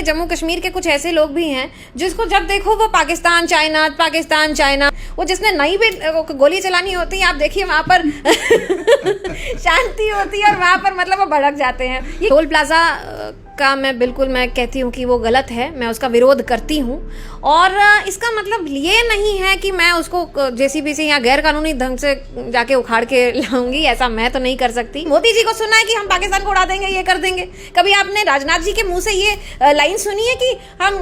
जम्मू कश्मीर के कुछ ऐसे लोग भी हैं जिसको जब देखो वो पाकिस्तान चाइना, वो जिसने नई भी गोली चलानी होती है, आप देखिए वहां पर शांति होती है और वहां पर मतलब वो भड़क जाते हैं। ये टोल प्लाजा का मैं कहती हूँ कि वो गलत है, मैं उसका विरोध करती हूँ। और इसका मतलब ये नहीं है कि मैं उसको जेसीबी से या गैर कानूनी ढंग से जाके उखाड़ के लाऊंगी, ऐसा मैं तो नहीं कर सकती। मोदी जी को सुना है कि हम पाकिस्तान को उड़ा देंगे, ये कर देंगे। कभी आपने राजनाथ जी के मुंह से ये लाइन सुनी है कि हम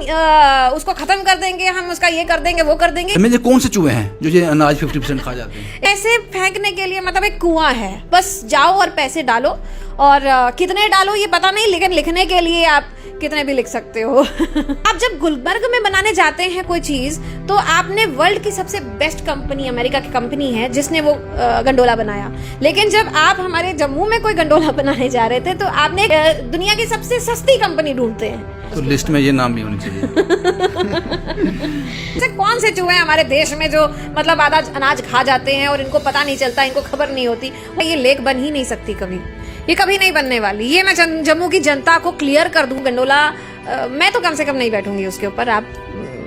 उसको खत्म कर देंगे, हम उसका ये कर देंगे, वो कर देंगे? ये कौन से चूहे हैं जो ये अनाज 50% खा जाते हैं? ऐसे फेंकने के लिए मतलब एक कुआं है, बस जाओ और पैसे डालो, और कितने डालो ये पता नहीं, लेकिन लिखने के लिए आप कितने भी लिख सकते हो। आप जब गुलबर्ग में बनाने जाते हैं कोई चीज, तो आपने वर्ल्ड की सबसे बेस्ट कंपनी, अमेरिका की कंपनी है जिसने वो गंडोला बनाया, लेकिन जब आप हमारे जम्मू में कोई गंडोला बनाने जा रहे थे तो आपने दुनिया की सबसे सस्ती कंपनी ढूंढते हैं। तो लिस्ट में ये नाम भी होनी चाहिए। कौन से चूहे हमारे देश में जो मतलब आधा अनाज खा जाते हैं और इनको पता नहीं चलता, इनको खबर नहीं होती? ये लेक बन ही नहीं सकती कभी, ये कभी नहीं बनने वाली। ये मैं जम्मू की जनता को क्लियर कर दूं, गंडोला मैं तो कम से कम नहीं बैठूंगी उसके ऊपर। आप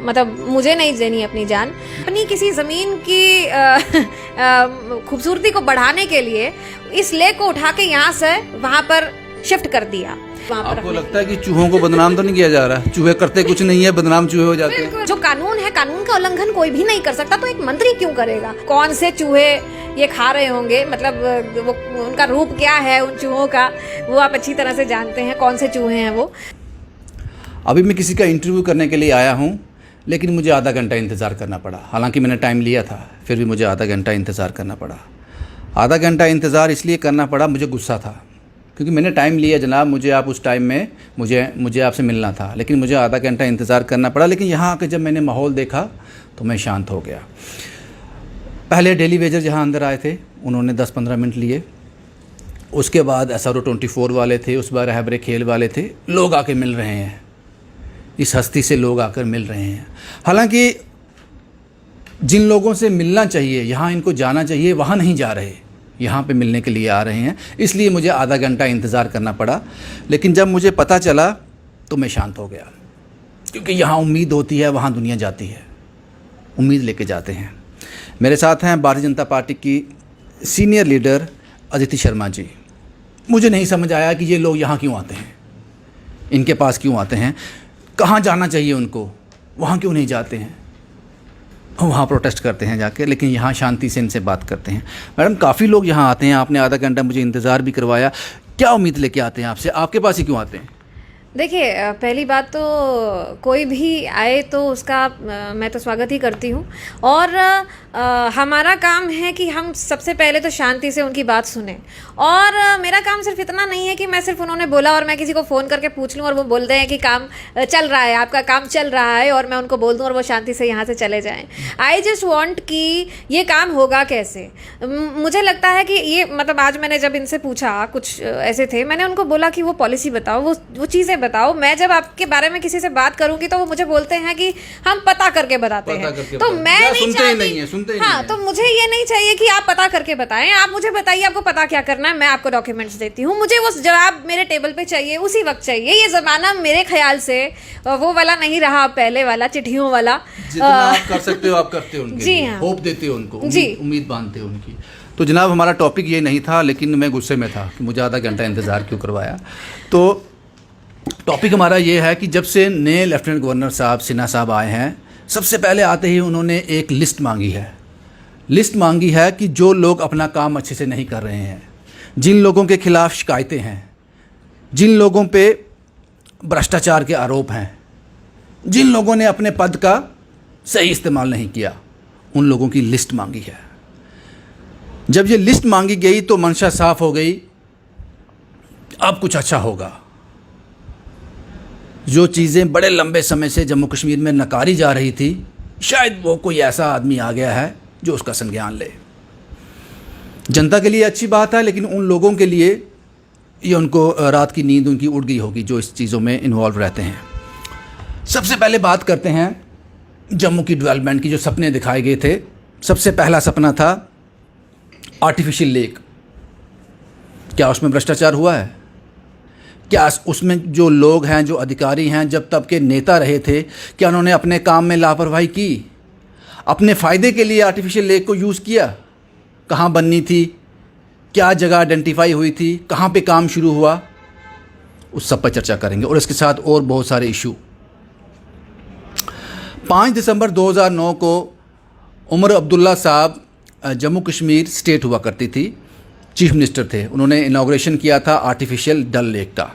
मतलब मुझे नहीं देनी अपनी जान। अपनी किसी जमीन की खूबसूरती को बढ़ाने के लिए इस लेक को उठा के यहाँ से वहां पर शिफ्ट कर दिया। आपको लगता है कि चूहों को बदनाम तो नहीं किया जा रहा? चूहे करते कुछ नहीं है, बदनाम चूहे हो जाते हैं। जो कानून है, कानून का उल्लंघन कोई भी नहीं कर सकता, तो एक मंत्री क्यों करेगा? कौन से चूहे ये खा रहे होंगे, मतलब वो उनका रूप क्या है उन चूहों का, वो आप अच्छी तरह से जानते हैं कौन से चूहे हैं वो। अभी मैं किसी का इंटरव्यू करने के लिए आया हूँ, लेकिन मुझे आधा घंटा इंतज़ार करना पड़ा। हालांकि मैंने टाइम लिया था, फिर भी मुझे आधा घंटा इंतज़ार करना पड़ा। आधा घंटा इंतज़ार इसलिए करना पड़ा, मुझे गुस्सा था, क्योंकि मैंने टाइम लिया जनाब, मुझे आप उस टाइम में मुझे आपसे मिलना था, लेकिन मुझे आधा घंटा इंतज़ार करना पड़ा। लेकिन यहाँ आकर जब मैंने माहौल देखा तो मैं शांत हो गया। पहले डेली वेजर जहाँ अंदर आए थे उन्होंने 10-15 मिनट लिए, उसके बाद SRO 24 वाले थे, उस बार रहबरे खेल वाले थे। लोग आके मिल रहे हैं, इस हस्ती से लोग आकर मिल रहे हैं। हालांकि जिन लोगों से मिलना चाहिए, यहाँ इनको जाना चाहिए, वहाँ नहीं जा रहे, यहाँ पे मिलने के लिए आ रहे हैं। इसलिए मुझे आधा घंटा इंतज़ार करना पड़ा। लेकिन जब मुझे पता चला तो मैं शांत हो गया, क्योंकि यहाँ उम्मीद होती है, वहाँ दुनिया जाती है, उम्मीद लेके जाते हैं। मेरे साथ हैं भारतीय जनता पार्टी की सीनियर लीडर अदिति शर्मा जी। मुझे नहीं समझ आया कि ये लोग यहाँ क्यों आते हैं, इनके पास क्यों आते हैं, कहाँ जाना चाहिए उनको, वहाँ क्यों नहीं जाते हैं, वहाँ प्रोटेस्ट करते हैं जाके, लेकिन यहाँ शांति से इनसे बात करते हैं। मैडम, काफ़ी लोग यहाँ आते हैं, आपने आधा घंटा मुझे इंतज़ार भी करवाया, क्या उम्मीद लेके आते हैं आपसे, आपके पास ही क्यों आते हैं? देखिए, पहली बात तो कोई भी आए तो उसका मैं तो स्वागत ही करती हूँ, और हमारा काम है कि हम सबसे पहले तो शांति से उनकी बात सुने। और मेरा काम सिर्फ इतना नहीं है कि मैं सिर्फ उन्होंने बोला और मैं किसी को फ़ोन करके पूछ लूँ और वो बोल दें कि काम चल रहा है, आपका काम चल रहा है, और मैं उनको बोल दूँ और वो शांति से यहाँ से चले जाएँ। आई जस्ट वॉन्ट कि ये काम होगा कैसे। मुझे लगता है कि ये मतलब आज मैंने जब इनसे पूछा, कुछ ऐसे थे, मैंने उनको बोला कि वो पॉलिसी बताओ, वो चीज़ें बताओ। मैं जब आपके बारे में किसी से बात करूंगी तो वो मुझे बोलते हैं कि हम पता करके बताते हैं, तो मैं नहीं चाहती। हाँ, तो मुझे ये नहीं चाहिए कि आप पता करके बताएं, आप मुझे बताइए आपको पता क्या करना है, मैं आपको डॉक्यूमेंट्स देती हूँ। मुझे वो जवाब मेरे टेबल पे चाहिए, उसी वक्त चाहिए। ये ज़माना मेरे ख्याल से वो वाला नहीं रहा, पहले वाला चिट्ठियों वाला। जितना आप कर सकते हो आप करते हो, उनके जी हाँ, होप देते हो उनको, जी, उम्मीद बांधते हो उनकी। तो जनाब, हमारा टॉपिक ये नहीं था, लेकिन मैं गुस्से में था कि मुझे आधा घंटा इंतज़ार क्यों करवाया। तो टॉपिक हमारा ये है कि जब से नए लेफ्टिनेंट गवर्नर साहब सिन्हा साहब आए हैं, सबसे पहले आते ही उन्होंने एक लिस्ट मांगी है कि जो लोग अपना काम अच्छे से नहीं कर रहे हैं, जिन लोगों के खिलाफ शिकायतें हैं, जिन लोगों पे भ्रष्टाचार के आरोप हैं, जिन लोगों ने अपने पद का सही इस्तेमाल नहीं किया, उन लोगों की लिस्ट मांगी है। जब ये लिस्ट मांगी गई तो मंशा साफ हो गई, अब कुछ अच्छा होगा। जो चीज़ें बड़े लंबे समय से जम्मू कश्मीर में नकारी जा रही थी, शायद वो कोई ऐसा आदमी आ गया है जो उसका संज्ञान ले। जनता के लिए अच्छी बात है, लेकिन उन लोगों के लिए ये उनको रात की नींद उनकी उड़ गई होगी जो इस चीज़ों में इन्वॉल्व रहते हैं। सबसे पहले बात करते हैं जम्मू की डेवलपमेंट की। जो सपने दिखाए गए थे, सबसे पहला सपना था आर्टिफिशियल लेक। क्या उसमें भ्रष्टाचार हुआ है? क्या उसमें जो लोग हैं, जो अधिकारी हैं, जब तब के नेता रहे थे, क्या उन्होंने अपने काम में लापरवाही की? अपने फ़ायदे के लिए आर्टिफिशियल लेक को यूज़ किया? कहाँ बननी थी, क्या जगह आइडेंटिफाई हुई थी, कहाँ पे काम शुरू हुआ, उस सब पर चर्चा करेंगे। और इसके साथ और बहुत सारे इशू। 5 दिसंबर 2009 को उमर अब्दुल्ला साहब जम्मू कश्मीर स्टेट हुआ करती थी, चीफ मिनिस्टर थे। उन्होंने इनाग्रेशन किया था आर्टिफिशियल डल लेक का।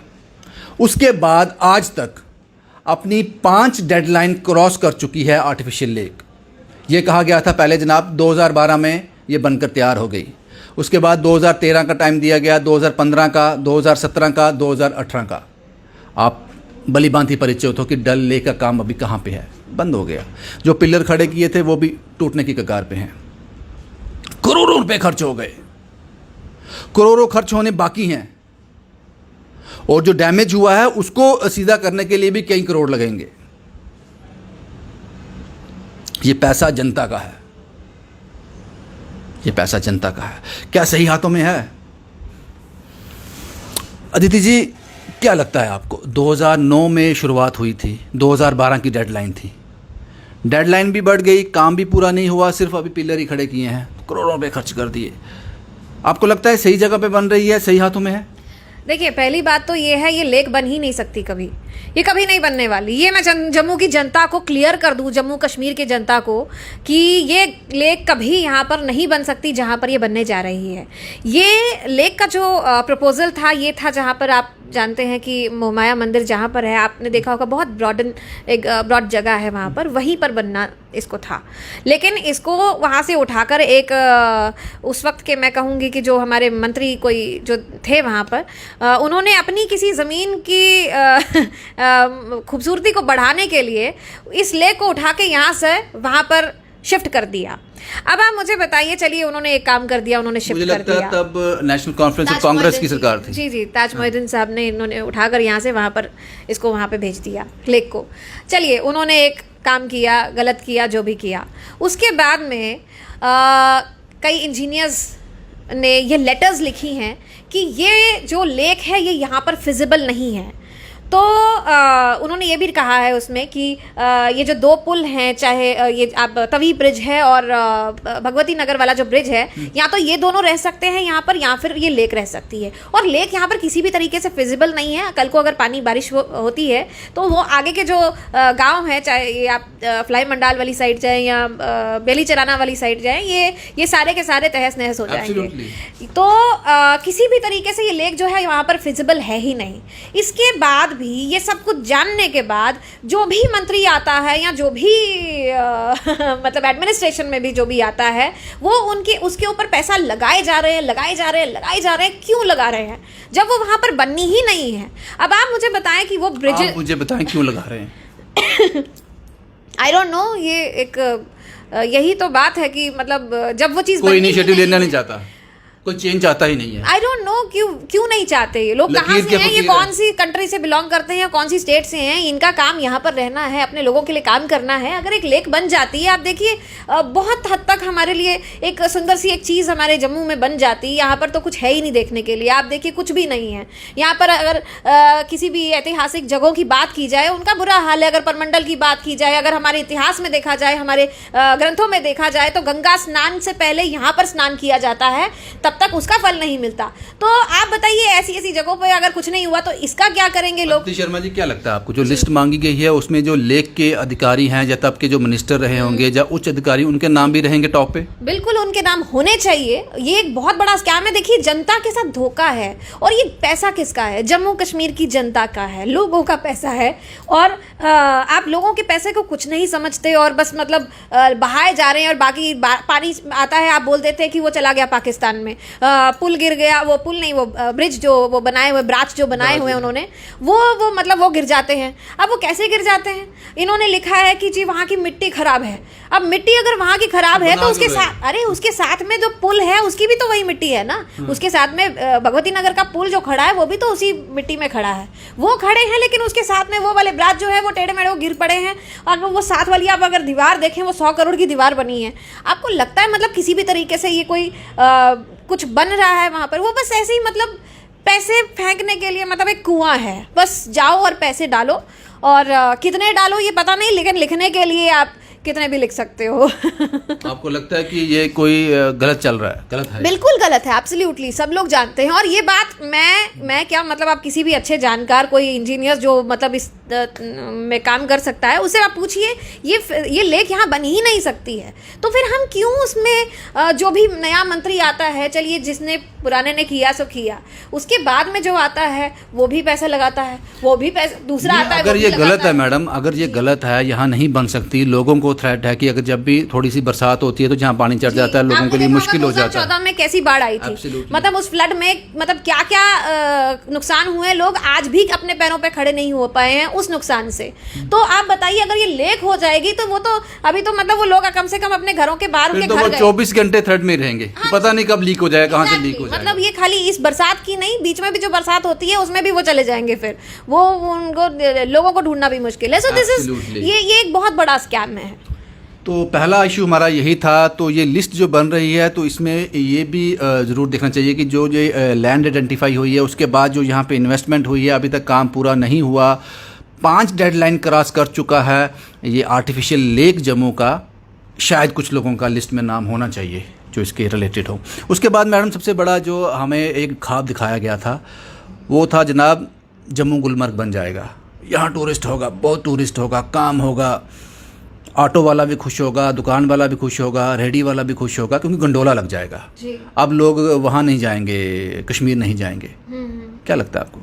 उसके बाद आज तक अपनी 5 डेडलाइन क्रॉस कर चुकी है आर्टिफिशियल लेक। ये कहा गया था पहले जनाब 2012 में ये बनकर तैयार हो गई। उसके बाद 2013 का टाइम दिया गया, 2015 का, 2017 का, 2018 का। आप भली भांति परिचित हो कि डल लेक का काम अभी कहाँ पे है, बंद हो गया। जो पिलर खड़े किए थे वो भी टूटने की कगार पे हैं। करोड़ों रुपए खर्च हो गए, करोड़ों खर्च होने बाकी हैं, और जो डैमेज हुआ है उसको सीधा करने के लिए भी कई करोड़ लगेंगे। ये पैसा जनता का है, ये पैसा जनता का है। क्या सही हाथों में है? अदिति जी, क्या लगता है आपको? 2009 में शुरुआत हुई थी, 2012 की डेडलाइन थी, डेडलाइन भी बढ़ गई, काम भी पूरा नहीं हुआ, सिर्फ अभी पिलर ही खड़े किए हैं, करोड़ों रुपए खर्च कर दिए। आपको लगता है सही जगह पे बन रही है, सही हाथों में है? देखिए, पहली बात तो ये है, ये लेक बन ही नहीं सकती कभी, ये कभी नहीं बनने वाली। ये मैं जम्मू की जनता को क्लियर कर दूं, जम्मू कश्मीर के जनता को, कि ये लेक कभी यहाँ पर नहीं बन सकती जहाँ पर ये बनने जा रही है। ये लेक का जो प्रपोजल था, ये था जहाँ पर आप जानते हैं कि मोहमाया मंदिर जहाँ पर है, आपने देखा होगा, बहुत ब्रॉड जगह है वहाँ पर, वहीं पर बनना इसको था। लेकिन इसको वहाँ से उठाकर एक उस वक्त के, मैं कहूँगी कि जो हमारे मंत्री कोई जो थे वहाँ पर, उन्होंने अपनी किसी ज़मीन की खूबसूरती को बढ़ाने के लिए इस लेक को उठा के यहाँ से वहाँ पर शिफ्ट कर दिया। अब आप मुझे बताइए, चलिए उन्होंने एक काम कर दिया, उन्होंने शिफ्ट कर दिया। तब नेशनल कॉन्फ्रेंस ऑफ कांग्रेस की सरकार थी। जी, ताज मोहिउद्दीन साहब ने, इन्होंने उठाकर यहाँ से वहाँ पर इसको वहाँ पे भेज दिया लेक को। चलिए, उन्होंने एक काम किया, गलत किया, जो भी किया। उसके बाद में कई इंजीनियर्स ने ये लेटर्स लिखी हैं कि ये जो लेक है ये यहाँ पर फिजिबल नहीं है। तो उन्होंने ये भी कहा है उसमें कि ये जो 2 पुल हैं, चाहे ये आप तवी ब्रिज है और भगवती नगर वाला जो ब्रिज है, या तो ये दोनों रह सकते हैं यहाँ पर, या फिर ये लेक रह सकती है। और लेक यहाँ पर किसी भी तरीके से फिजिबल नहीं है। कल को अगर पानी बारिश होती है तो वो आगे के जो गांव हैं, चाहे ये आप फ्लाई मंडाल वाली साइड जाएँ या बेली चराना वाली साइड जाएँ, ये सारे के सारे तहस नहस हो जाएंगे। तो किसी भी तरीके से ये लेक जो है वहाँ पर फिजिबल है ही नहीं। इसके बाद भी, ये सब कुछ जानने के बाद, जो भी मंत्री आता है या जो भी मतलब एडमिनिस्ट्रेशन में भी जो भी आता है, वो उसके ऊपर पैसा लगाए जा रहे हैं। क्यों लगा रहे हैं जब वो वहां पर बननी ही नहीं है? अब आप मुझे बताएं कि वो ब्रिज, मुझे बताएं क्यों लगा रहे हैं। आई डोंट नो, ये एक यही तो बात है कि मतलब जब वो चीज कोई इनिशिएटिव लेना नहीं चाहता, कोई चेंज चाहता ही नहीं है। आई डोंट नो क्यों नहीं चाहते ये लोग, कहाँ से हैं, ये कौन सी कंट्री से बिलोंग करते हैं, कौन सी स्टेट से हैं। इनका काम यहाँ पर रहना है, अपने लोगों के लिए काम करना है। अगर एक लेक बन जाती है, आप देखिए बहुत हद तक हमारे लिए एक सुंदर सी एक चीज़ हमारे जम्मू में बन जाती है। यहाँ पर तो कुछ है ही नहीं देखने के लिए, आप देखिए कुछ भी नहीं है यहाँ पर। अगर किसी भी ऐतिहासिक जगहों की बात की जाए, उनका बुरा हाल है। अगर परमंडल की बात की जाए, अगर हमारे इतिहास में देखा जाए, हमारे ग्रंथों में देखा जाए, तो गंगा स्नान से पहले यहाँ पर स्नान किया जाता है, तब तक उसका फल नहीं मिलता। तो आप बताइए, ऐसी जगहों पे अगर कुछ नहीं हुआ तो इसका क्या करेंगे लोग? शर्मा जी, क्या लगता है आपको, जो लिस्ट मांगी गई है उसमें जो लेक के अधिकारी हैं या तब के जो मिनिस्टर रहे होंगे या उच्च अधिकारी, उनके नाम भी रहेंगे टॉप पे? बिल्कुल, उनके नाम होने चाहिए। ये एक बहुत बड़ा स्कैम है। देखिए, जनता के साथ धोखा है। और ये पैसा किसका है? जम्मू कश्मीर की जनता का है, लोगों का पैसा है। और आप लोगों के पैसे को कुछ नहीं समझते और बस मतलब बहाए जा रहे हैं। और बाकी पानी आता है, आप बोल देते हैं कि वो चला गया पाकिस्तान में, पुल गिर गया, वो पुल नहीं, वो ब्रिज जो वो बनाए हुए, ब्राच जो बनाए हुए उन्होंने, वो मतलब वो गिर जाते हैं। अब वो कैसे गिर जाते हैं? इन्होंने लिखा है कि जी वहाँ की मिट्टी खराब है। अब मिट्टी अगर वहाँ की खराब है तो उसके साथ, अरे उसके साथ में जो पुल है उसकी भी तो वही मिट्टी है ना। उसके साथ में भगवती नगर का पुल जो खड़ा है वो भी तो उसी मिट्टी में खड़ा है। वो खड़े हैं, लेकिन उसके साथ में वो वाले ब्राच जो है वो टेढ़े मेढ़े गिर पड़े हैं। और वो साथ वाली आप अगर दीवार देखें, वो 100 करोड़ की दीवार बनी है। आपको लगता है मतलब किसी भी तरीके से ये कोई कुछ बन रहा है वहाँ पर? वो बस ऐसे ही मतलब पैसे फेंकने के लिए मतलब एक कुआं है, बस जाओ और पैसे डालो, और कितने डालो ये पता नहीं, लेकिन लिखने के लिए आप कितने भी लिख सकते हो। आपको लगता है कि ये कोई गलत चल रहा है? गलत है, बिल्कुल गलत है, एब्सोल्युटली, सब लोग जानते हैं। और ये बात मैं क्या मतलब, आप किसी भी अच्छे जानकार, कोई इंजीनियर जो मतलब इस में काम कर सकता है, उससे आप पूछिए, ये लेक यहाँ बन ही नहीं सकती है। तो फिर हम क्यों उसमें जो भी नया मंत्री आता है, चलिए जिसने पुराने ने किया सो किया, उसके बाद में जो आता है वो भी पैसा लगाता है, वो भी पैसा दूसरा आता है। अगर ये गलत है मैडम, अगर ये गलत है, यहाँ नहीं बन सकती, लोगों को थ्रेट है कि अगर जब भी थोड़ी सी बरसात होती है तो जहाँ पानी चढ़ जाता है, लोगों के लिए मुश्किल हो जाता है। 2014 में कैसी बाढ़ आई थी, मतलब उस फ्लड में मतलब क्या क्या नुकसान हुए, लोग आज भी अपने पैरों पे खड़े नहीं हो पाए हैं उस नुकसान से। तो आप बताइए, अगर ये लेक हो जाएगी तो वो तो अभी तो मतलब वो लोग कम से कम अपने घरों के बाहर उनके घर गए, 24 घंटे थ्रेट में रहेंगे, पता नहीं कब लीक हो जाए, कहाँ से लीक हो जाए। मतलब ये खाली इस बरसात की नहीं, बीच में भी जो बरसात होती है उसमें भी वो चले जाएंगे, फिर वो उनको लोगों को ढूंढना भी मुश्किल है। सो दिस इज ये एक बहुत बड़ा स्कैम है। तो पहला इशू हमारा यही था। तो ये लिस्ट जो बन रही है, तो इसमें ये भी ज़रूर देखना चाहिए कि जो ये लैंड आइडेंटिफाई हुई है, उसके बाद जो यहाँ पे इन्वेस्टमेंट हुई है, अभी तक काम पूरा नहीं हुआ, 5 डेडलाइन क्रॉस कर चुका है ये आर्टिफिशियल लेक जम्मू का। शायद कुछ लोगों का लिस्ट में नाम होना चाहिए जो इसके रिलेटेड हो। उसके बाद मैडम सबसे बड़ा जो हमें एक ख्वाब दिखाया गया था, वो था जनाब जम्मू गुलमर्ग बन जाएगा, यहाँ टूरिस्ट होगा, बहुत टूरिस्ट होगा, काम होगा, ऑटो वाला भी खुश होगा, दुकान वाला भी खुश होगा, रेहड़ी वाला भी खुश होगा, क्योंकि गंडोला लग जाएगा। अब लोग वहाँ नहीं जाएंगे, कश्मीर नहीं जाएंगे। क्या लगता है आपको?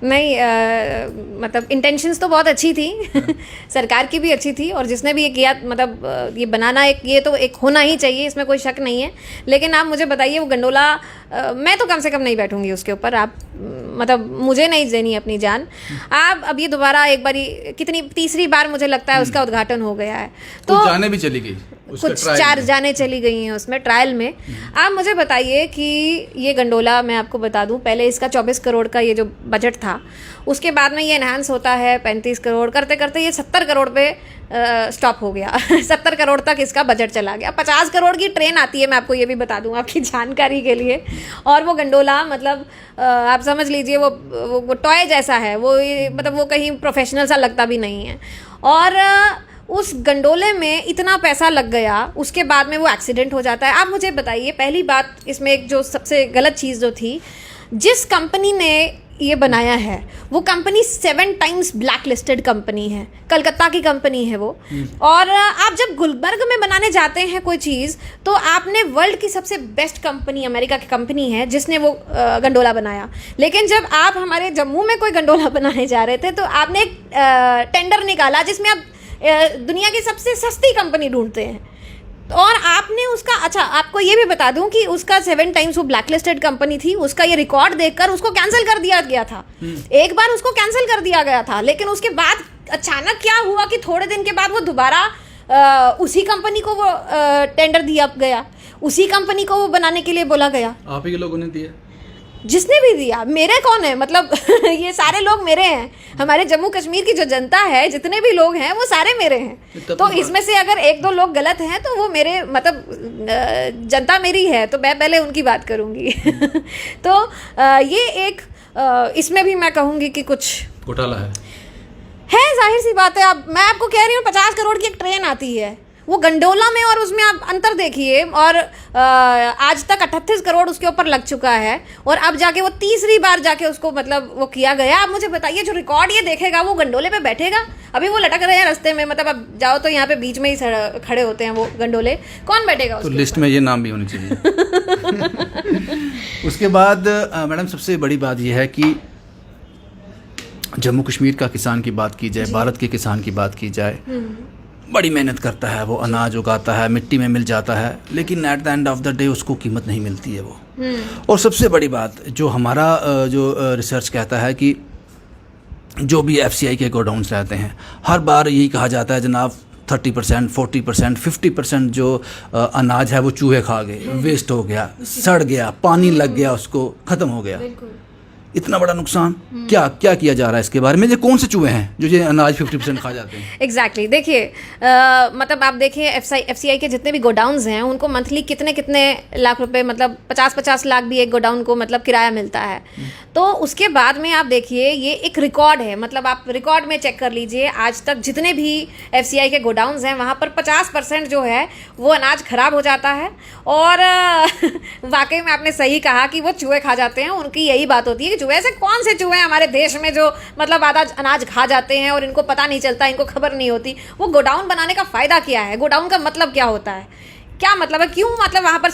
नहीं, मतलब इंटेंशंस तो बहुत अच्छी थी सरकार की भी अच्छी थी, और जिसने भी ये किया, मतलब ये बनाना ये तो एक होना ही चाहिए, इसमें कोई शक नहीं है। लेकिन आप मुझे बताइए, वो गंडोला मैं तो कम से कम नहीं बैठूंगी उसके ऊपर। आप मतलब मुझे नहीं देनी अपनी जान। आप अब ये दोबारा एक बारी, कितनी तीसरी बार मुझे लगता है उसका उद्घाटन हो गया है, तो जाने भी चली गई, कुछ 4 जाने चली गई हैं उसमें ट्रायल में। आप मुझे बताइए कि ये गंडोला, मैं आपको बता दूं, पहले इसका 24 करोड़ का ये जो बजट था, उसके बाद में ये एनहांस होता है 35 करोड़, करते करते ये 70 करोड़ पे स्टॉप हो गया 70 करोड़ तक इसका बजट चला गया। 50 करोड़ की ट्रेन आती है, मैं आपको ये भी बता दूं आपकी जानकारी के लिए। और वो गंडोला मतलब आप समझ लीजिए वो टॉय जैसा है, वो मतलब वो कहीं प्रोफेशनल सा लगता भी नहीं है। और उस गंडोले में इतना पैसा लग गया, उसके बाद में वो एक्सीडेंट हो जाता है। आप मुझे बताइए, पहली बात इसमें एक जो सबसे गलत चीज़ जो थी, जिस कंपनी ने ये बनाया है वो company 7 times black listed company है, कलकत्ता की कंपनी है वो। और आप जब गुलबर्ग में बनाने जाते हैं कोई चीज़, तो आपने वर्ल्ड की सबसे बेस्ट कंपनी, अमेरिका की कंपनी है जिसने वो गंडोला बनाया। लेकिन जब आप हमारे जम्मू में कोई गंडोला बनाने जा रहे थे, तो आपने एक टेंडर निकाला जिसमें आप दुनिया की सबसे सस्ती कंपनी ढूंढते हैं, और आपने उसका, अच्छा आपको ये भी बता दूं कि उसका 7 टाइम्स वो ब्लैकलिस्टेड कंपनी थी, उसका ये रिकॉर्ड देखकर उसको कैंसिल कर दिया गया था। एक बार उसको कैंसिल कर दिया गया था, लेकिन उसके बाद अचानक क्या हुआ कि थोड़े दिन के बाद वो दोबारा उसी कंपनी को वो टेंडर दिया गया, उसी कंपनी को वो बनाने के लिए बोला गया। आप ही के लोगों ने दिया? जिसने भी दिया, मेरे कौन है, मतलब ये सारे लोग मेरे हैं। हमारे जम्मू कश्मीर की जो जनता है, जितने भी लोग हैं, वो सारे मेरे हैं। तो इसमें से अगर 1-2 लोग गलत हैं तो वो मेरे, मतलब जनता मेरी है, तो मैं पहले उनकी बात करूंगी तो ये एक इसमें भी मैं कहूँगी कि कुछ घोटाला है, जाहिर सी बात है। अब मैं आपको कह रही हूँ, 50 करोड़ की एक ट्रेन आती है वो गंडोला में, और उसमें आप अंतर देखिए। और आज तक 38 करोड़ उसके ऊपर लग चुका है, और अब जाके वो तीसरी बार जाके उसको मतलब वो किया गया। आप मुझे बताइए, जो रिकॉर्ड ये देखेगा वो गंडोले पे बैठेगा? अभी वो लटक रहे हैं रास्ते में, मतलब अब जाओ तो यहाँ पे बीच में ही खड़े होते हैं वो गंडोले, कौन बैठेगा? तो लिस्ट में ये नाम भी होने चाहिए उसके बाद मैडम सबसे बड़ी बात यह है कि जम्मू कश्मीर का किसान की बात की जाए, भारत के किसान की बात की जाए, बड़ी मेहनत करता है, वो अनाज उगाता है, मिट्टी में मिल जाता है, लेकिन at the end of the day उसको कीमत नहीं मिलती है वो। और सबसे बड़ी बात जो हमारा जो रिसर्च कहता है कि जो भी FCI के गोडाउन्स रहते हैं, हर बार यही कहा जाता है जनाब 30%, 40%, 50% जो अनाज है वो चूहे खा गए, वेस्ट हो गया, सड़ गया, पानी लग गया, उसको ख़त्म हो गया। इतना बड़ा नुकसान, क्या क्या किया जा रहा है इसके बारे में? ये कौन से चूहे हैं जो ये अनाज 50% खा जाते हैं? एग्जैक्टली देखिए, मतलब आप देखिए एफसीआई के जितने भी गोडाउन्स हैं उनको मंथली कितने कितने लाख रुपए, मतलब 50-50 लाख भी एक गोडाउन को मतलब किराया मिलता है। तो उसके बाद में आप देखिए ये एक रिकॉर्ड है, मतलब आप रिकॉर्ड में चेक कर लीजिए आज तक जितने भी एफसीआई के गोडाउन्स हैं वहाँ पर 50% जो है वो अनाज खराब हो जाता है। और वाकई में आपने सही कहा कि वो चूहे खा जाते हैं। उनकी यही बात होती है कि चूहे, ऐसे कौन से चूहे हैं हमारे देश में जो मतलब आधा अनाज खा जाते हैं और इनको पता नहीं चलता, इनको खबर नहीं होती। वो गोडाउन बनाने का फ़ायदा क्या है? गोडाउन का मतलब क्या होता है? क्या मतलब है? क्यों मतलब वहाँ पर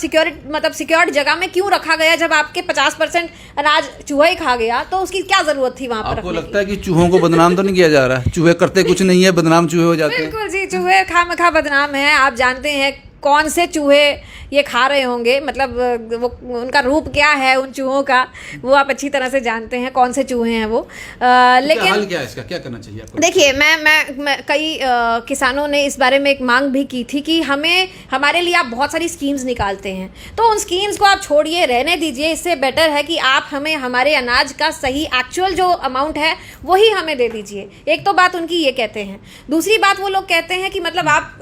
सिक्योर्ड जगह में क्यों रखा गया? जब आपके 50% अनाज चूहा ही खा गया तो उसकी क्या जरूरत थी वहाँ पर? आपको लगता है कि चूहों को बदनाम तो नहीं किया जा रहा? चूहे करते कुछ नहीं है, बदनाम चूहे हो जाते हैं। बिल्कुल जी, चूहे खामखा बदनाम है। आप जानते हैं कौन से चूहे ये खा रहे होंगे, मतलब वो उनका रूप क्या है उन चूहों का, वो आप अच्छी तरह से जानते हैं कौन से चूहे हैं वो। लेकिन हल क्या है इसका, क्या करना चाहिए आपको? देखिए, मैं कई किसानों ने इस बारे में एक मांग भी की थी कि हमारे लिए आप बहुत सारी स्कीम्स निकालते हैं तो उन स्कीम्स को आप छोड़िए, रहने दीजिए। इससे बेटर है कि आप हमें हमारे अनाज का सही एक्चुअल जो अमाउंट है वही हमें दे दीजिए। एक तो बात उनकी ये कहते हैं। दूसरी बात वो लोग कहते हैं कि मतलब आप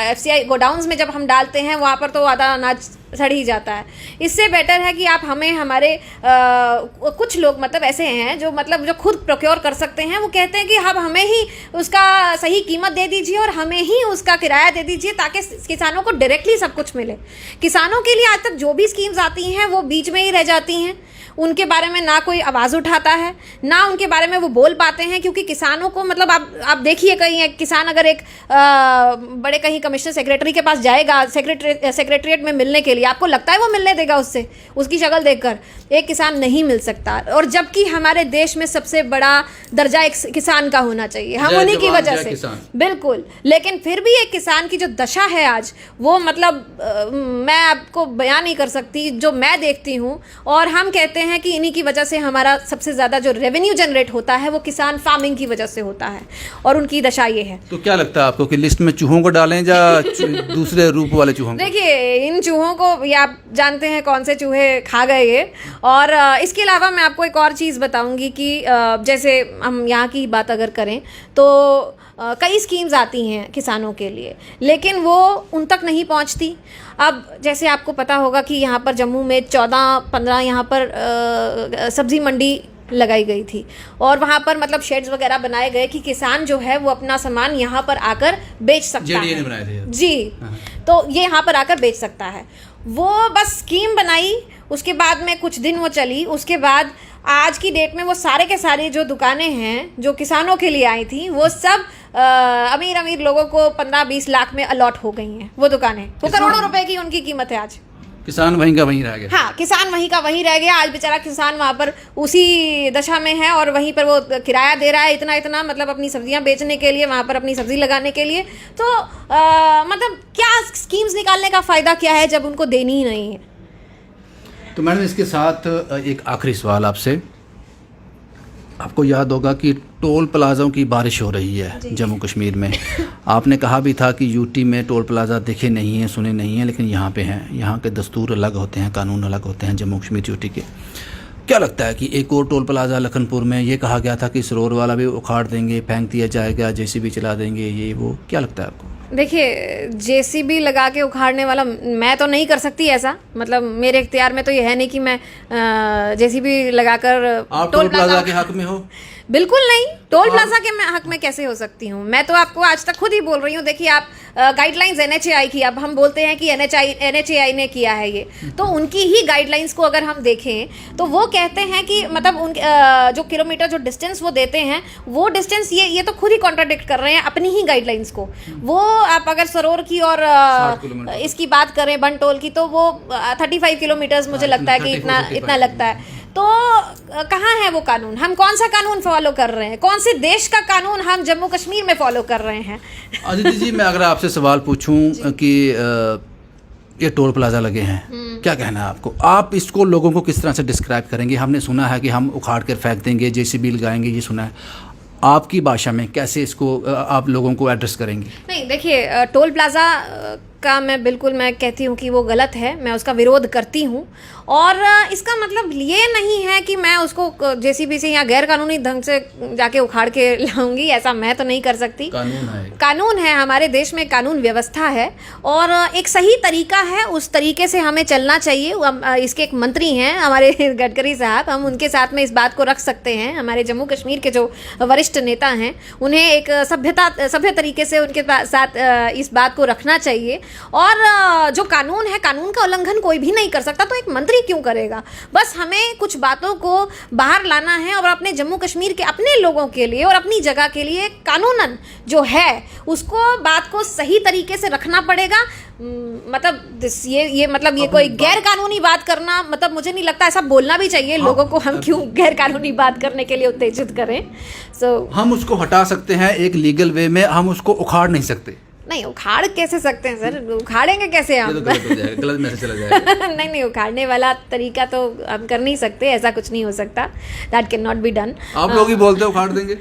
एफसीआई गोडाउन्स में जब हम डालते हैं वहाँ पर तो आधा अनाज सड़ ही जाता है। इससे बेटर है कि आप हमें हमारे कुछ लोग मतलब ऐसे हैं जो खुद प्रोक्योर कर सकते हैं, वो कहते हैं कि आप हमें ही उसका सही कीमत दे दीजिए और हमें ही उसका किराया दे दीजिए ताकि किसानों को डायरेक्टली सब कुछ मिले। किसानों के लिए आज तक जो भी स्कीम्स आती हैं वो बीच में ही रह जाती हैं। उनके बारे में ना कोई आवाज़ उठाता है, ना उनके बारे में वो बोल पाते हैं, क्योंकि किसानों को मतलब आप देखिए कहीं एक किसान अगर एक बड़े कहीं कमिश्नर सेक्रेटरी के पास जाएगा सेक्रेटरीट में मिलने के लिए, आपको लगता है वो मिलने देगा उससे? उसकी शक्ल देखकर एक किसान नहीं मिल सकता। और जबकि हमारे देश में सबसे बड़ा दर्जा एक किसान का होना चाहिए, हम उन्हीं की वजह से, बिल्कुल। लेकिन फिर भी एक किसान की जो दशा है आज, वो मतलब मैं आपको बयान नहीं कर सकती जो मैं देखती हूँ। और हम कहते हैं कि इन्हीं की वजह से हमारा सबसे ज़्यादा जो रेवेन्यू जनरेट होता है वो किसान फार्मिंग की वजह से होता है, और उनकी दशा ये है। तो क्या लगता है आपको कि लिस्ट में चूहों को डालें या दूसरे रूप वाले चूहों? देखिए, इन चूहों को ये आप जानते हैं कौन से चूहे खा गए ये। और इसके अलावा मैं आपको एक और चीज़ बताऊंगी कि जैसे हम यहाँ की बात अगर करें तो कई स्कीम्स आती हैं किसानों के लिए, लेकिन वो उन तक नहीं पहुँचती। अब जैसे आपको पता होगा कि यहाँ पर जम्मू में 14-15 यहाँ पर सब्ज़ी मंडी लगाई गई थी और वहाँ पर मतलब शेड्स वगैरह बनाए गए कि किसान जो है वो अपना सामान यहाँ पर आकर बेच सकता है। बनाए थे जी, तो ये यहाँ पर आकर बेच सकता है। वो बस स्कीम बनाई, उसके बाद में कुछ दिन वो चली, उसके बाद आज की डेट में वो सारे के सारे जो दुकानें हैं जो किसानों के लिए आई थी वो सब अमीर अमीर लोगों को 15-20 लाख में अलॉट हो गई हैं वो दुकानें। वो करोड़ों रुपए की उनकी कीमत है आज। किसान वहीं का वहीं रह गया। हाँ, किसान वहीं का वहीं रह गया। आज बेचारा किसान वहाँ पर उसी दशा में है और वहीं पर वो किराया दे रहा है इतना मतलब अपनी सब्जियाँ बेचने के लिए, वहाँ पर अपनी सब्जी लगाने के लिए। तो मतलब क्या स्कीम्स निकालने का फ़ायदा क्या है जब उनको देनी ही नहीं है? तो मैडम इसके साथ एक आखिरी सवाल आपसे। आपको याद होगा कि टोल प्लाज़ों की बारिश हो रही है जम्मू कश्मीर में। आपने कहा भी था कि यूटी में टोल प्लाज़ा दिखे नहीं हैं, सुने नहीं हैं, लेकिन यहाँ पे हैं। यहाँ के दस्तूर अलग होते हैं, कानून अलग होते हैं जम्मू कश्मीर यूटी के। क्या लगता है कि एक और टोल प्लाज़ा लखनपुर में ये कहा गया था कि सरोवर वाला भी उखाड़ देंगे, फेंक दिया जाएगा, जेसीबी चला देंगे, ये वो, क्या लगता है आपको? देखिए, जेसीबी लगा के उखाड़ने वाला मैं तो नहीं कर सकती ऐसा, मतलब मेरे इख्तियार में तो ये है नहीं कि मैं जेसीबी लगाकर टोल प्लाजा के हक में हो। बिल्कुल नहीं, टोल प्लाजा के मैं हक में कैसे हो सकती हूँ? मैं तो आपको आज तक खुद ही बोल रही हूँ। देखिए, आप गाइडलाइंस एनएचएआई की, अब हम बोलते हैं कि एनएचएआई ने किया है ये, तो उनकी ही गाइडलाइंस को अगर हम देखें तो वो कहते हैं कि मतलब उन जो किलोमीटर जो डिस्टेंस वो देते हैं वो डिस्टेंस ये तो खुद ही कॉन्ट्राडिक्ट कर रहे हैं अपनी ही गाइडलाइंस को। वो आप अगर सरोवर की और इसकी बात करें बनटोल की तो वो 35 किलोमीटर्स मुझे लगता है कि इतना लगता है। तो कहाँ है वो कानून? हम कौन सा कानून फॉलो कर रहे हैं? कौन से देश का कानून हम जम्मू कश्मीर में फॉलो कर रहे हैं? अदिति जी, मैं अगर आपसे सवाल पूछूं कि ये टोल प्लाजा लगे हैं, क्या कहना है आपको? आप इसको लोगों को किस तरह से डिस्क्राइब करेंगे? हमने सुना है कि हम उखाड़ कर फेंक देंगे, जेसीबी लगाएंगे, ये सुना है। आपकी भाषा में कैसे इसको आप लोगों को एड्रेस करेंगे? नहीं, देखिए, टोल प्लाजा का मैं कहती हूँ कि वो गलत है, मैं उसका विरोध करती हूँ। और इसका मतलब ये नहीं है कि मैं उसको जेसीबी से या गैर कानूनी ढंग से जाके उखाड़ के लाऊंगी, ऐसा मैं तो नहीं कर सकती। कानून है, हमारे देश में कानून व्यवस्था है और एक सही तरीका है, उस तरीके से हमें चलना चाहिए। इसके एक मंत्री हैं हमारे गडकरी साहब, हम उनके साथ में इस बात को रख सकते हैं। हमारे जम्मू कश्मीर के जो वरिष्ठ नेता हैं उन्हें एक सभ्य तरीके से उनके साथ इस बात को रखना चाहिए। और जो कानून है, कानून का उल्लंघन कोई भी नहीं कर सकता, तो एक मंत्री क्यों करेगा। बस हमें कुछ बातों को बाहर लाना है और अपने जम्मू कश्मीर के अपने लोगों के लिए और अपनी जगह के लिए कानूनन जो है उसको बात को सही तरीके से रखना पड़ेगा। मतलब ये कोई गैर कानूनी बात करना, मतलब मुझे नहीं लगता, ऐसा बोलना भी चाहिए लोगों को। हम क्यों गैर कानूनी बात करने के लिए उत्तेजित करें। हम उसको हटा सकते हैं एक लीगल वे में, हम उसको उखाड़ नहीं सकते। नहीं, उखाड़ कैसे सकते हैं सर, उखाड़ेंगे कैसे हम? गलत मैसेज चला जाएगा। नहीं, उखाड़ने वाला तरीका तो हम कर नहीं सकते, ऐसा कुछ नहीं हो सकता। That can not be done. आप लोग ही बोलते हो उखाड़ देंगे।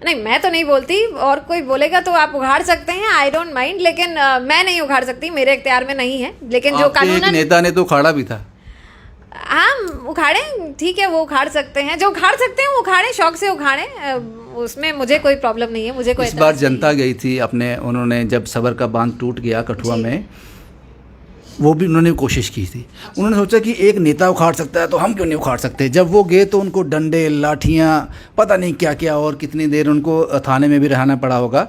नहीं, मैं तो नहीं बोलती, और कोई बोलेगा तो आप उखाड़ सकते हैं, आई डोंट माइंड, लेकिन मैं नहीं उखाड़ सकती, मेरे इख्तियार में नहीं है। लेकिन जो कानूनन नेता ने तो उखाड़ा भी था। हाँ, उखाड़ें, ठीक है, वो उखाड़ सकते हैं, जो उखाड़ सकते हैं वो उखाड़ें, शौक से उखाड़ें, उसमें मुझे कोई प्रॉब्लम नहीं है। मुझे कोई, इस बार जनता गई थी अपने, उन्होंने जब सबर का बांध टूट गया कठुआ में, वो भी उन्होंने कोशिश की थी। उन्होंने सोचा कि एक नेता उखाड़ सकता है तो हम क्यों नहीं उखाड़ सकते। जब वो गए तो उनको डंडे, लाठियाँ, पता नहीं क्या क्या, और कितनी देर उनको थाने में भी रहना पड़ा होगा।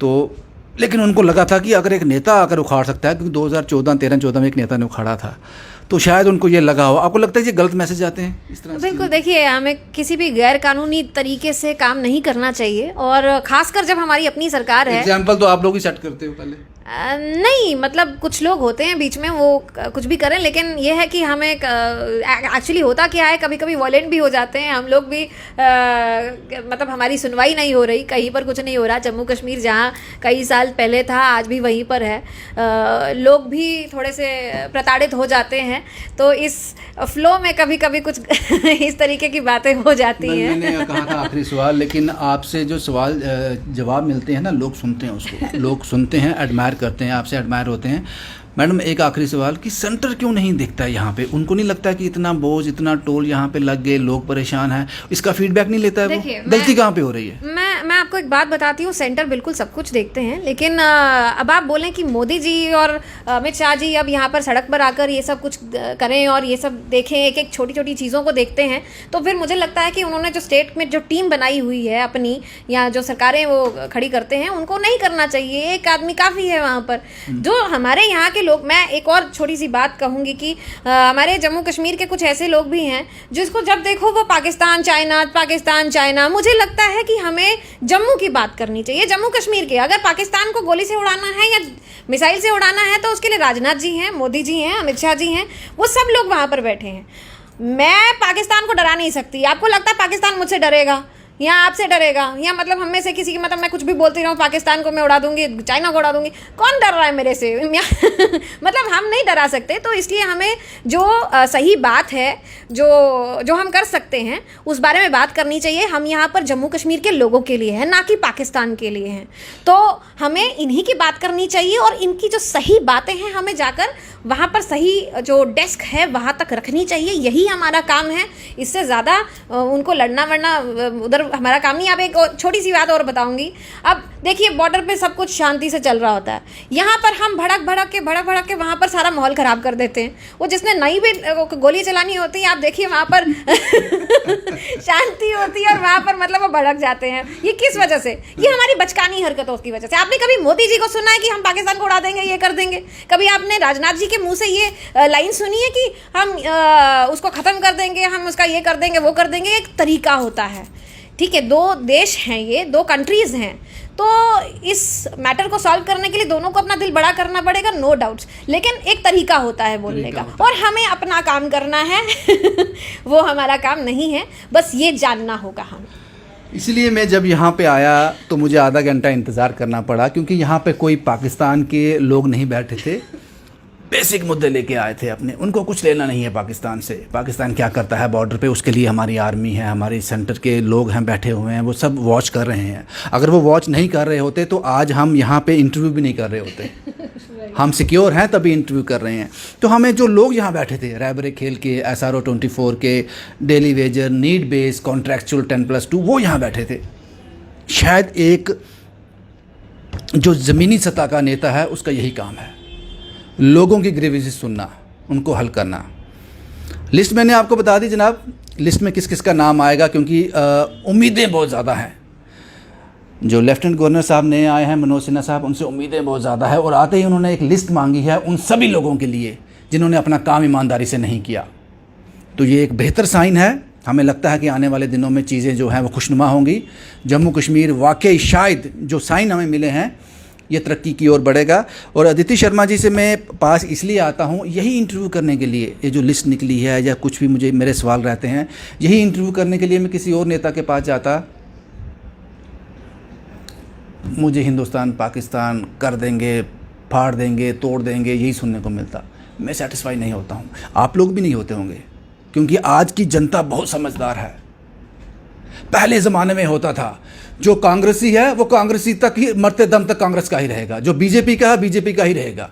तो लेकिन उनको लगा था कि अगर एक नेता आकर उखाड़ सकता है, क्योंकि 2013-14 में एक नेता ने उखाड़ा था, तो शायद उनको ये लगा हो। आपको लगता है ये गलत मैसेज आते हैं इस तरह? बिल्कुल, देखिए, हमें किसी भी गैर कानूनी तरीके से काम नहीं करना चाहिए, और खासकर जब हमारी अपनी सरकार है। एग्जाम्पल तो आप लोग ही सेट करते हो पहले। नहीं, मतलब कुछ लोग होते हैं बीच में, वो कुछ भी करें, लेकिन ये है कि हमें एक्चुअली होता क्या है, कभी कभी वॉयलेंट भी हो जाते हैं हम लोग भी। मतलब हमारी सुनवाई नहीं हो रही, कहीं पर कुछ नहीं हो रहा। जम्मू कश्मीर जहाँ कई साल पहले था, आज भी वहीं पर है। लोग भी थोड़े से प्रताड़ित हो जाते हैं, तो इस फ्लो में कभी कभी कुछ इस तरीके की बातें हो जाती हैं। मैंने कहा था आखिरी सवाल, लेकिन आपसे जो सवाल जवाब मिलते हैं ना, लोग सुनते हैं उसको, लोग सुनते हैं, एडमायर करते हैं, आपसे एडमायर होते हैं। मैडम, एक आखिरी सवाल कि सेंटर क्यों नहीं दिखता है यहाँ पे? उनको नहीं लगता कि इतना बोझ, इतना टोल यहाँ पे लग गए, लोग परेशान हैं, इसका फीडबैक नहीं लेता है वो? गलती कहाँ पे हो रही है? मैं आपको एक बात बताती हूँ, सेंटर बिल्कुल सब कुछ देखते हैं, लेकिन अब आप बोलें कि मोदी जी और अमित शाह जी अब यहाँ पर सड़क पर आकर ये सब कुछ करें और ये सब देखें, एक एक छोटी छोटी चीज़ों को देखते हैं, तो फिर मुझे लगता है कि उन्होंने जो स्टेट में जो टीम बनाई हुई है अपनी, या जो सरकारें वो खड़ी करते हैं, उनको नहीं करना चाहिए। एक आदमी काफ़ी है वहाँ पर। जो हमारे यहाँ के लोग, मैं एक और छोटी सी बात कहूँगी कि हमारे जम्मू कश्मीर के कुछ ऐसे लोग भी हैं जिसको जब देखो वो पाकिस्तान चाइना। मुझे लगता है कि हमें जम्मू की बात करनी चाहिए, जम्मू कश्मीर की। अगर पाकिस्तान को गोली से उड़ाना है या मिसाइल से उड़ाना है तो उसके लिए राजनाथ जी हैं, मोदी जी हैं, अमित शाह जी हैं, वो सब लोग वहाँ पर बैठे हैं। मैं पाकिस्तान को डरा नहीं सकती। आपको लगता है पाकिस्तान मुझसे डरेगा या आपसे डरेगा, या मतलब हम में से किसी की, मतलब मैं कुछ भी बोलती रहूँ, पाकिस्तान को मैं उड़ा दूंगी, चाइना को उड़ा दूंगी, कौन डर रहा है मेरे से? मतलब हम नहीं डरा सकते। तो इसलिए हमें जो सही बात है, जो हम कर सकते हैं, उस बारे में बात करनी चाहिए। हम यहाँ पर जम्मू कश्मीर के लोगों के लिए हैं, ना कि पाकिस्तान के लिए हैं। तो हमें इन्हीं की बात करनी चाहिए, और इनकी जो सही बातें हैं हमें जाकर वहाँ पर सही जो डेस्क है वहाँ तक रखनी चाहिए। यही हमारा काम है, इससे ज़्यादा उनको लड़ना वरना उधर हमारा काम नहीं। आप एक छोटी सी बात और बताऊंगी। अब देखिए, बॉर्डर पे सब कुछ शांति से चल रहा होता है, यहाँ पर हम भड़क भड़क के वहाँ पर सारा माहौल ख़राब कर देते हैं। वो जिसने नहीं भी गोली चलानी होती है, आप देखिए वहाँ पर शांति होती है और वहाँ पर मतलब वो भड़क जाते हैं। ये किस वजह से? ये हमारी बचकानी हरकतों की वजह से। आपने कभी मोदी जी को सुना है कि हम पाकिस्तान को उड़ा देंगे, ये कर देंगे? कभी आपने राजनाथ जी के मुंह से ये लाइन सुनी है कि हम उसको ख़त्म कर देंगे, हम उसका ये कर देंगे, वो कर देंगे? एक तरीका होता है, ठीक है। दो देश हैं, ये दो कंट्रीज़ हैं, तो इस मैटर को सॉल्व करने के लिए दोनों को अपना दिल बड़ा करना पड़ेगा, नो डाउट्स, लेकिन एक तरीका होता है बोलने का, और हमें अपना काम करना है। वो हमारा काम नहीं है, बस ये जानना होगा हमें। इसलिए मैं जब यहाँ पे आया तो मुझे आधा घंटा इंतज़ार करना पड़ा, क्योंकि यहाँ पे कोई पाकिस्तान के लोग नहीं बैठे थे। बेसिक मुद्दे लेके आए थे अपने, उनको कुछ लेना नहीं है पाकिस्तान से। पाकिस्तान क्या करता है बॉर्डर पे, उसके लिए हमारी आर्मी है, हमारे सेंटर के लोग हैं बैठे हुए हैं, वो सब वॉच कर रहे हैं। अगर वो वॉच नहीं कर रहे होते तो आज हम यहाँ पे इंटरव्यू भी नहीं कर रहे होते। हम सिक्योर हैं तभी इंटरव्यू कर रहे हैं। तो हमें जो लोग यहाँ बैठे थे, रैबरे खेल के, SRO 24 के, daily Vaser, need base, contractual 10+2, वो यहाँ बैठे थे। शायद एक जो ज़मीनी सतह का नेता है उसका यही काम है, लोगों की ग्रीवेंसेस सुनना, उनको हल करना। लिस्ट मैंने आपको बता दी जनाब, लिस्ट में किस किस का नाम आएगा, क्योंकि उम्मीदें बहुत ज़्यादा हैं। जो लेफ्टिनेंट गवर्नर साहब नए आए हैं, मनोज सिन्हा साहब, उनसे उम्मीदें बहुत ज़्यादा है, और आते ही उन्होंने एक लिस्ट मांगी है उन सभी लोगों के लिए जिन्होंने अपना काम ईमानदारी से नहीं किया। तो ये एक बेहतर साइन है। हमें लगता है कि आने वाले दिनों में चीज़ें जो हैं वो खुशनुमा होंगी। जम्मू कश्मीर वाकई शायद जो साइन हमें मिले हैं ये तरक्की की ओर बढ़ेगा। और अदिति शर्मा जी से मैं पास इसलिए आता हूँ, यही इंटरव्यू करने के लिए, ये जो लिस्ट निकली है या कुछ भी मुझे मेरे सवाल रहते हैं, यही इंटरव्यू करने के लिए मैं किसी और नेता के पास जाता, मुझे हिंदुस्तान पाकिस्तान कर देंगे, फाड़ देंगे, तोड़ देंगे, यही सुनने को मिलता। मैं सेटिस्फाई नहीं होता हूँ, आप लोग भी नहीं होते होंगे, क्योंकि आज की जनता बहुत समझदार है। पहले ज़माने में होता था जो कांग्रेसी है वो कांग्रेसी तक ही, मरते दम तक कांग्रेस का ही रहेगा, जो बीजेपी का है बीजेपी का ही रहेगा,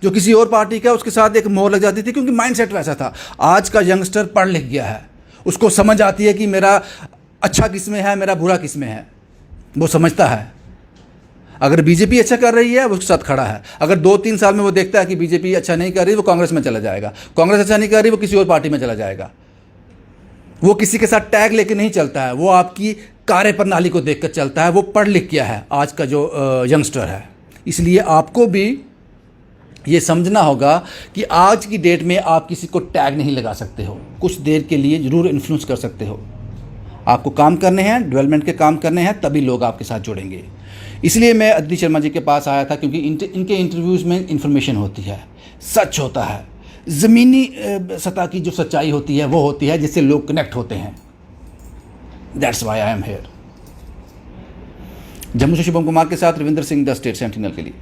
जो किसी और पार्टी का है उसके साथ एक मोहर लग जाती थी, क्योंकि माइंडसेट वैसा था। आज का यंगस्टर पढ़ लिख गया है, उसको समझ आती है कि मेरा अच्छा किस में है, मेरा बुरा किस में है, वो समझता है। अगर बीजेपी अच्छा कर रही है वो उसके साथ खड़ा है, अगर 2-3 साल में वो देखता है कि बीजेपी अच्छा नहीं कर रही, वो कांग्रेस में चला जाएगा, कांग्रेस अच्छा नहीं कर रही, वो किसी और पार्टी में चला जाएगा। वो किसी के साथ टैग लेके नहीं चलता है, वो आपकी कार्य प्रणाली को देखकर चलता है। वो पढ़ लिख गया है आज का जो यंगस्टर है। इसलिए आपको भी ये समझना होगा कि आज की डेट में आप किसी को टैग नहीं लगा सकते हो, कुछ देर के लिए ज़रूर इन्फ्लुएंस कर सकते हो। आपको काम करने हैं, डेवलपमेंट के काम करने हैं, तभी लोग आपके साथ जुड़ेंगे। इसलिए मैं अदिति शर्मा जी के पास आया था, क्योंकि इनके इंटरव्यूज़ में इन्फॉर्मेशन होती है, सच होता है, ज़मीनी सतह की जो सच्चाई होती है वो होती है, जिससे लोग कनेक्ट होते हैं। That's why I am here. Jammu से शुभम कुमार के साथ Ravindra Singh, the state sentinel के लिए।